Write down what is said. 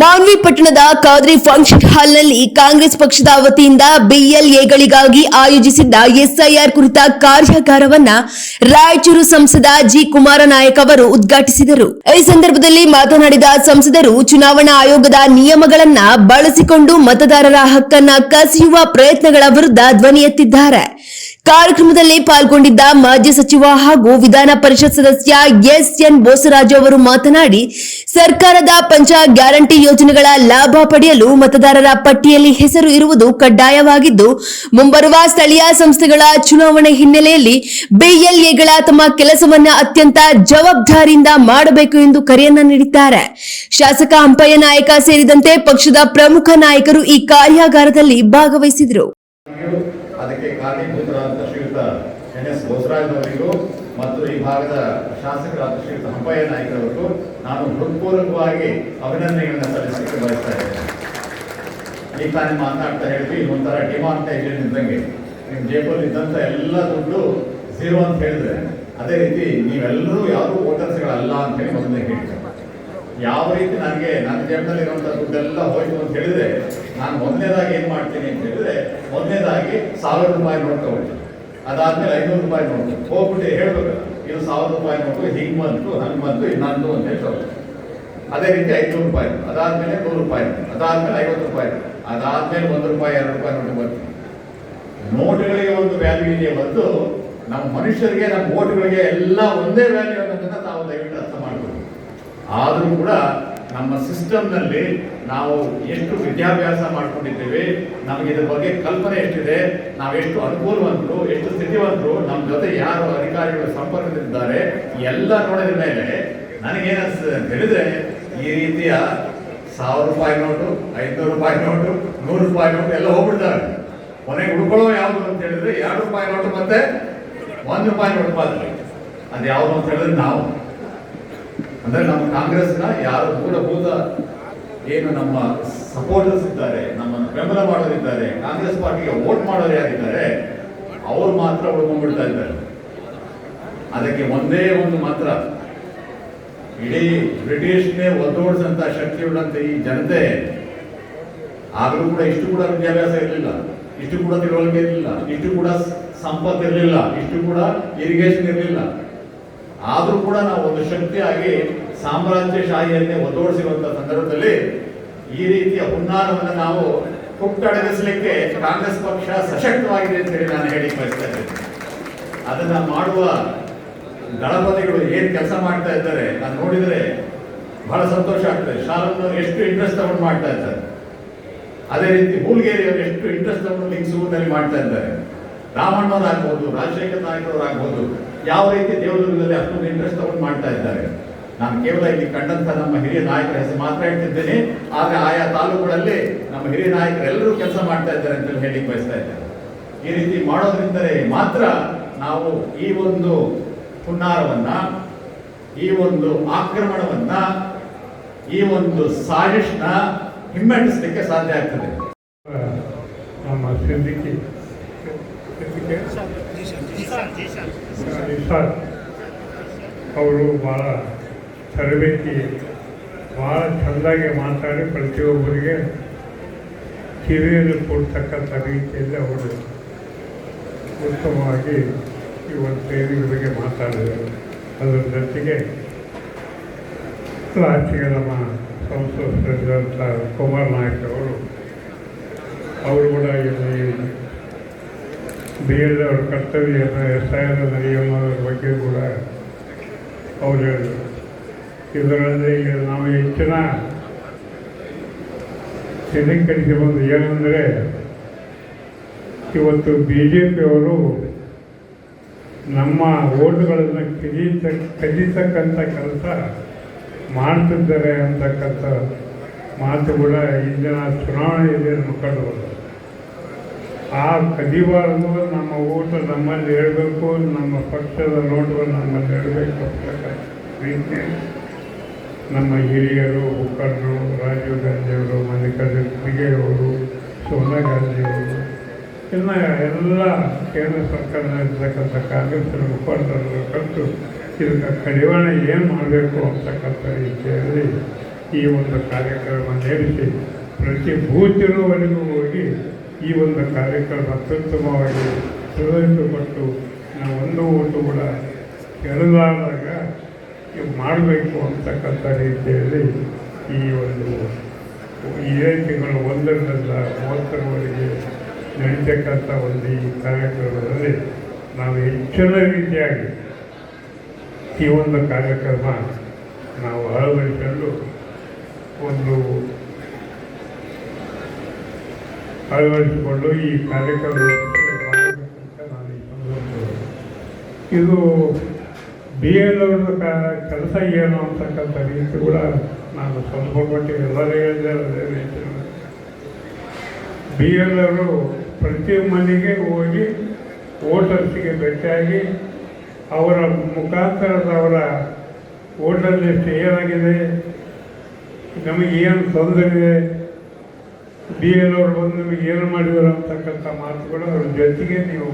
ಮಾನ್ವಿ ಪಟ್ಟಣದ ಖಾದ್ರಿ ಫಂಕ್ಷನ್ ಹಾಲ್ನಲ್ಲಿ ಕಾಂಗ್ರೆಸ್ ಪಕ್ಷದ ವತಿಯಿಂದ ಬಿಎಲ್ಎಗಳಿಗಾಗಿ ಆಯೋಜಿಸಿದ್ದ ಎಸ್ಐಆರ್ ಕುರಿತ ಕಾರ್ಯಾಗಾರವನ್ನ ರಾಯಚೂರು ಸಂಸದ ಜಿ ಕುಮಾರನಾಯಕ್ ಅವರು ಉದ್ಘಾಟಿಸಿದರು. ಈ ಸಂದರ್ಭದಲ್ಲಿ ಮಾತನಾಡಿದ ಸಂಸದರು ಚುನಾವಣಾ ಆಯೋಗದ ನಿಯಮಗಳನ್ನ ಬಳಸಿಕೊಂಡು ಮತದಾರರ ಹಕ್ಕನ್ನ ಕಸಿಯುವ ಪ್ರಯತ್ನಗಳ ವಿರುದ್ಧ ಧ್ವನಿ ಎತ್ತಿದ್ದಾರೆ. ಕಾರ್ಯಕ್ರಮದಲ್ಲಿ ಪಾಲ್ಗೊಂಡಿದ್ದ ಮಾಜಿ ಸಚಿವ ಹಾಗೂ ವಿಧಾನ ಪರಿಷತ್ ಸದಸ್ಯ ಎಸ್ಎನ್ ಬೋಸರಾಜು ಅವರು ಮಾತನಾಡಿ, ಸರ್ಕಾರದ ಪಂಚ ಗ್ಯಾರಂಟಿ ಯೋಜನೆಗಳ ಲಾಭ ಪಡೆಯಲು ಮತದಾರರ ಪಟ್ಟಿಯಲ್ಲಿ ಹೆಸರು ಇರುವುದು ಕಡ್ಡಾಯವಾಗಿದ್ದು, ಮುಂಬರುವ ಸ್ಥಳೀಯ ಸಂಸ್ಥೆಗಳ ಚುನಾವಣೆ ಹಿನ್ನೆಲೆಯಲ್ಲಿ ಬಿಎಲ್ಎಗಳ ತಮ್ಮ ಕೆಲಸವನ್ನ ಅತ್ಯಂತ ಜವಾಬ್ದಾರಿಯಿಂದ ಮಾಡಬೇಕು ಎಂದು ಕರೆಯನ್ನ ನೀಡಿದ್ದಾರೆ. ಶಾಸಕ ಹಂಪಯ್ಯ ನಾಯಕ ಸೇರಿದಂತೆ ಪಕ್ಷದ ಪ್ರಮುಖ ನಾಯಕರು ಈ ಕಾರ್ಯಾಗಾರದಲ್ಲಿ ಭಾಗವಹಿಸಿದರು. ಅದಕ್ಕೆ ಕಾರಣೀಭೂತರಾದ ಶ್ರೀಯುತ ಎನ್.ಎಸ್. ಬೋಸರಾಜ್ ಅವರಿಗೂ ಮತ್ತು ಈ ಭಾಗದ ಶಾಸಕರಾದ ಶ್ರೀಯುತ ಹಂಪಯ್ಯ ನಾಯಕರವರಿಗೂ ನಾನು ಹೃತ್ಪೂರ್ವಕವಾಗಿ ಅಭಿನಂದನೆಗಳನ್ನ ಸಲ್ಲಿಸಲಿಕ್ಕೆ ಬಯಸ್ತಾ ಇದ್ದೇನೆ. ಈಗ ತಾನೇ ಮಾತನಾಡ್ತಾ ಹೇಳಿದ್ವಿ, ಒಂಥರ ಡಿಮಾನಿಟೈಸೇಷನ್ ಇದ್ದಂಗೆ ನಿಮ್ಮ ಜೇಬಲ್ಲಿ ಇದ್ದಂಥ ಎಲ್ಲ ದುಡ್ಡು ಝೀರೋ ಅಂತ ಹೇಳಿದ್ರೆ, ಅದೇ ರೀತಿ ನೀವೆಲ್ಲರೂ ಯಾರು ವೋಟರ್ಸ್ಗಳಲ್ಲ ಅಂತ ಹೇಳಿ ಮೊದಲನೇ ಹೇಳಿದ್ರು. ಯಾವ ರೀತಿ ನನಗೆ ನನ್ನ ಜೇಬಿನಲ್ಲಿ ಇರುವಂಥ ದುಡ್ಡೆಲ್ಲ ಹೋಯ್ತು ಅಂತ ಹೇಳಿದ್ರೆ, ನಾನು ಮೊದಲನೇದಾಗಿ ಏನು ಮಾಡ್ತೀನಿ ಅಂತ ಹೇಳಿದ್ರೆ, ಮೊದಲನೇದಾಗಿ 1000 ರೂಪಾಯಿ ನೋಟ್ ತಗೊಳ್ತೀನಿ. ಅದಾದ್ಮೇಲೆ 500 ರೂಪಾಯಿ ನೋಟ್ ಹೋಗ್ಬಿಟ್ಟು ಹೇಳ್ಬೇಕು, ಇದು 1000 ರೂಪಾಯಿ ನೋಟು ಹಿಂಗೆ ಬಂತು ಹಂಗೆ ಬಂತು ಇನ್ನೊಂದು ಅಂತ ಹೇಳಿ ತಗೊಳ್ತೀನಿ. ಅದೇ ರೀತಿ 500 ರೂಪಾಯಿ, ಅದಾದ್ಮೇಲೆ 100 ರೂಪಾಯಿ, ಅದಾದ್ಮೇಲೆ 50 ರೂಪಾಯಿ, ಅದಾದ್ಮೇಲೆ 1 ರೂಪಾಯಿ 2 ರೂಪಾಯಿ ನೋಟು ಬರ್ತೀನಿ. ನೋಟುಗಳಿಗೆ ಒಂದು ವ್ಯಾಲ್ಯೂ ಇದೆ ಹೊರತು ನಮ್ಮ ಮನುಷ್ಯರಿಗೆ, ನಮ್ಮ ಓಟ್ಗಳಿಗೆ ಎಲ್ಲ ಒಂದೇ ವ್ಯಾಲ್ಯೂ ಅನ್ನೋದನ್ನ ತಾವು ದಯವಿಟ್ಟು ಅರ್ಥ ಮಾಡ್ಬೋದು. ಆದರೂ ಕೂಡ ನಮ್ಮ ಸಿಸ್ಟಮ್ನಲ್ಲಿ ನಾವು ಎಷ್ಟು ವಿದ್ಯಾಭ್ಯಾಸ ಮಾಡ್ಕೊಂಡಿದ್ದೇವೆ, ನಮಗೆ ಇದ್ರ ಬಗ್ಗೆ ಕಲ್ಪನೆ ಎಷ್ಟಿದೆ, ನಾವೆಷ್ಟು ಅನುಕೂಲವಂತರು, ಎಷ್ಟು ಸ್ಥಿತಿವಂತರು, ನಮ್ಮ ಜೊತೆ ಯಾರು ಅಧಿಕಾರಿಗಳು ಸಂಪರ್ಕದಲ್ಲಿದ್ದಾರೆ, ಎಲ್ಲ ನೋಡಿದ ಮೇಲೆ ನನಗೇನಿಸ್ತದೆ ಅಂತ ಹೇಳಿದ್ರೆ, ಈ ರೀತಿಯ 1000 ರೂಪಾಯಿ ನೋಟು, 500 ರೂಪಾಯಿ ನೋಟು, 100 ರೂಪಾಯಿ ನೋಟು ಎಲ್ಲ ಹೋಗ್ಬಿಡ್ತಾರೆ. ಕೊನೆಗೆ ಉಳ್ಕೊಳ್ಳೋ ಯಾವುದು ಅಂತ ಹೇಳಿದ್ರೆ 2 ರೂಪಾಯಿ ನೋಟು ಮತ್ತೆ 1 ರೂಪಾಯಿ ನೋಟು ಮಾತ್ರ. ಅದು ಯಾವುದು ಅಂತ ಹೇಳಿದ್ರೆ ನಾವು ಅಂದ್ರೆ ನಮ್ಮ ಕಾಂಗ್ರೆಸ್ನ ಯಾರು ಮೂಲಭೂತ ಏನು ನಮ್ಮ ಸಪೋರ್ಟರ್ಸ್ ಇದ್ದಾರೆ, ನಮ್ಮನ್ನು ಬೆಂಬಲ ಮಾಡೋರಿದ್ದಾರೆ, ಕಾಂಗ್ರೆಸ್ ಪಾರ್ಟಿಗೆ ವೋಟ್ ಮಾಡೋರು ಯಾರಿದ್ದಾರೆ, ಅವ್ರು ಮಾತ್ರ ಉಳ್ಕೊಂಡ್ಬಿಡ್ತಾ ಇದ್ದಾರೆ. ಅದಕ್ಕೆ ಒಂದೇ ಒಂದು ಮಾತ್ರ, ಇಡೀ ಬ್ರಿಟಿಷ್ನೇ ಒದ್ದೋಡಿಸಂತ ಶಕ್ತಿ ಉಳ್ಳಂತ ಈ ಜನತೆ ಆಗಲೂ ಕೂಡ ಇಷ್ಟು ಕೂಡ ವಿದ್ಯಾಭ್ಯಾಸ ಇರಲಿಲ್ಲ, ಇಷ್ಟು ಕೂಡ ತಿಳುವಳಿಕೆ ಇರಲಿಲ್ಲ, ಇಷ್ಟು ಕೂಡ ಸಂಪತ್ತು ಇರಲಿಲ್ಲ, ಇಷ್ಟು ಕೂಡ ಇರಿಗೇಷನ್ ಇರಲಿಲ್ಲ. ಆದರೂ ಕೂಡ ನಾವು ಒಂದು ಶಕ್ತಿಯಾಗಿ ಸಾಮ್ರಾಜ್ಯಶಾಹಿಯನ್ನೇ ಒದ್ದೋಡಿಸಿರುವಂತಹ ಸಂದರ್ಭದಲ್ಲಿ ಈ ರೀತಿಯ ಹುನ್ನಾರವನ್ನು ನಾವು ಹುಟ್ಟಡಗಿಸಲಿಕ್ಕೆ ಕಾಂಗ್ರೆಸ್ ಪಕ್ಷ ಸಶಕ್ತವಾಗಿದೆ ಅಂತ ಹೇಳಿ ನಾನು ಹೇಳಿ ಬಯಸ್ತಾ ಇದ್ದೇನೆ. ಅದನ್ನ ಮಾಡುವ ದಳಪತಿಗಳು ಏನ್ ಕೆಲಸ ಮಾಡ್ತಾ ಇದ್ದಾರೆ ನಾನು ನೋಡಿದರೆ ಬಹಳ ಸಂತೋಷ ಆಗ್ತದೆ. ಶಾಲನ್ನು ಎಷ್ಟು ಇಂಟ್ರೆಸ್ಟ್ ತಗೊಂಡು ಮಾಡ್ತಾ ಇದ್ದಾರೆ, ಅದೇ ರೀತಿ ಹೂಲ್ಗೇರಿಯವರು ಎಷ್ಟು ಇಂಟ್ರೆಸ್ಟ್ ತಗೊಂಡು ಲಿಂಗ್ಸೂರಿನಲ್ಲಿ ಮಾಡ್ತಾ ಇದ್ದಾರೆ. ರಾಮಣ್ಣವರಾಗ್ಬೋದು, ರಾಜಶೇಖರ್ ನಾಯಕರವರಾಗ್ಬೋದು, ಯಾವ ರೀತಿ ದೇವದುರ್ಗದಲ್ಲಿ ಅಷ್ಟೊಂದು ಇಂಟ್ರೆಸ್ಟ್ ತಗೊಂಡು ಮಾಡ್ತಾ ಇದ್ದಾರೆ. ನಾನು ಕೇವಲ ಇಲ್ಲಿ ಕಂಡಂತ ನಮ್ಮ ಹಿರಿಯ ನಾಯಕರ ಹೆಸರು ಮಾತ್ರ ಹೇಳ್ತಿದ್ದೇನೆ, ಆದರೆ ಆಯಾ ತಾಲೂಕುಗಳಲ್ಲಿ ನಮ್ಮ ಹಿರಿಯ ನಾಯಕರೆಲ್ಲರೂ ಕೆಲಸ ಮಾಡ್ತಾ ಇದ್ದಾರೆ ಅಂತ ಹೇಳಿ ಬಯಸ್ತಾ ಇದ್ದಾರೆ. ಈ ರೀತಿ ಮಾಡೋದ್ರಿಂದಲೇ ಮಾತ್ರ ನಾವು ಈ ಒಂದು ಹುನ್ನಾರವನ್ನ, ಈ ಒಂದು ಆಕ್ರಮಣವನ್ನ, ಈ ಒಂದು ಸಾಜಿಷ್ನ ಹಿಮ್ಮೆಟ್ಟಿಸಲಿಕ್ಕೆ ಸಾಧ್ಯ ಆಗ್ತದೆ. ನಮ್ಮ ಅವರು ಭಾಳ ತರಬೇತಿ, ಭಾಳ ಚೆಂದಾಗಿ ಮಾತಾಡಿ ಪ್ರತಿಯೊಬ್ಬರಿಗೆ ಕಿವಿಯಲ್ಲಿ ಕೊಡ್ತಕ್ಕಂಥ ರೀತಿಯಲ್ಲಿ ಅವರು ಉತ್ತಮವಾಗಿ ಈ ಒಂದು ಟ್ರೈನಿಂಗ್ ಬಗ್ಗೆ ಮಾತಾಡಿದರು. ಅದರ ಜೊತೆಗೆ ಲಾಸ್ಟಿಗೆ ನಮ್ಮ ಸಂಸದ ಕುಮಾರ್ ನಾಯಕ್ ಅವರು ಕೂಡ ಇಲ್ಲಿ BL ಅವ್ರ ಕರ್ತವ್ಯ SIR ನಿಯಮದ ಬಗ್ಗೆ ಕೂಡ ಅವರು ಹೇಳಿದರು. ಇದರಲ್ಲಿ ಈಗ ನಾವು ಹೆಚ್ಚಿನ ಸ್ಥಿರೀಕರಿಸಿ ಬಂದು ಏನಂದರೆ, ಇವತ್ತು BJP ಅವರು ನಮ್ಮ ಓಟುಗಳನ್ನು ಕದೀತಕ್ಕಂಥ ಕೆಲಸ ಮಾಡ್ತಿದ್ದಾರೆ ಅಂತಕ್ಕಂಥ ಮಾತು ಕೂಡ ಇಂದಿನ ಚುನಾವಣೆಯಲ್ಲಿ ಕಂಡು ಬಂದರು. ಆ ಕದಿಬಾರದು, ನಮ್ಮ ಓಟು ನಮ್ಮಲ್ಲಿ ಇರಬೇಕು, ನಮ್ಮ ಪಕ್ಷದ ನೋಟುಗಳು ನಮ್ಮಲ್ಲಿ ಇರಬೇಕು ಅಂತಕ್ಕಂಥ ರೀತಿ ನಮ್ಮ ಹಿರಿಯರು, ಮುಖಂಡರು, ರಾಜೀವ್ ಗಾಂಧಿಯವರು, ಮಲ್ಲಿಕಾರ್ಜುನ ಖರ್ಗೆ ಅವರು, ಸೋನಿಯಾ ಗಾಂಧಿಯವರು, ಇನ್ನು ಎಲ್ಲ ಕೇಂದ್ರ ಸರ್ಕಾರದಲ್ಲಿರ್ತಕ್ಕಂಥ ಕಾಂಗ್ರೆಸ್ಸಿನ ಮುಖಂಡರನ್ನು ಕರೆದು ಇದಕ್ಕೆ ಕಡಿವಾಣ ಏನು ಮಾಡಬೇಕು ಅಂತಕ್ಕಂಥ ರೀತಿಯಲ್ಲಿ ಈ ಒಂದು ಕಾರ್ಯಕ್ರಮ ನಡೆಸಿ ಪ್ರತಿ ಬೂತಿನವರೆಗೂ ಹೋಗಿ ಈ ಒಂದು ಕಾರ್ಯಕ್ರಮ ಅತ್ಯುತ್ತಮವಾಗಿ ಸುಧಾರಿಸಿಕೊಟ್ಟು ನಾವು ಒಂದು ಓಟು ಕೂಡ ಕೆಳದಾದಾಗ ಮಾಡಬೇಕು ಅಂತಕ್ಕಂಥ ರೀತಿಯಲ್ಲಿ ಈ ಒಂದು ಇದೇ ತಿಂಗಳು 1ರಿಂದ 30ರವರೆಗೆ ನಡೀತಕ್ಕಂಥ ಒಂದು ಈ ಕಾರ್ಯಕ್ರಮದಲ್ಲಿ ನಾವು ಹೆಚ್ಚಿನ ರೀತಿಯಾಗಿ ಈ ಒಂದು ಕಾರ್ಯಕ್ರಮ ನಾವು ಅಳವಡಿಸಲು ಅಳವಡಿಸಿಕೊಂಡು ಈ ಕಾರ್ಯಕ್ರಮ ಮಾಡಬೇಕಂತ ನಾನು ಈ ಸಂದರ್ಭದಲ್ಲಿ ಇದು ಬಿ ಎಲ್ ಅವ್ರದ್ದು ಕೆಲಸ ಏನು ಅಂತಕ್ಕಂಥ ರೀತಿ ಕೂಡ ನಾನು ಸ್ವಲ್ಪ ಮಟ್ಟಿಗೆ ಎಲ್ಲರೂ ಹೇಳಿದೆ ಅದೇ ರೀತಿ ಬಿ ಎಲ್ ಅವರು ಪ್ರತಿ ಮನೆಗೆ ಹೋಗಿ ವೋಟರ್ಸ್ಗೆ ಭೇಟಿಯಾಗಿ ಅವರ ಮುಖಾಂತರದವರ ವೋಟರ್ ಲಿಸ್ಟ್ ಏನಾಗಿದೆ, ನಮಗೇನು ತೊಂದರೆ ಇದೆ, ಬಿ ಎಲ್ ಅವರು ಬಂದು ನಮಗೆ ಏನು ಮಾಡಿದ್ರು ಅಂತಕ್ಕಂಥ ಮಾತುಗಳು ಅವ್ರ ಜೊತೆಗೆ ನೀವು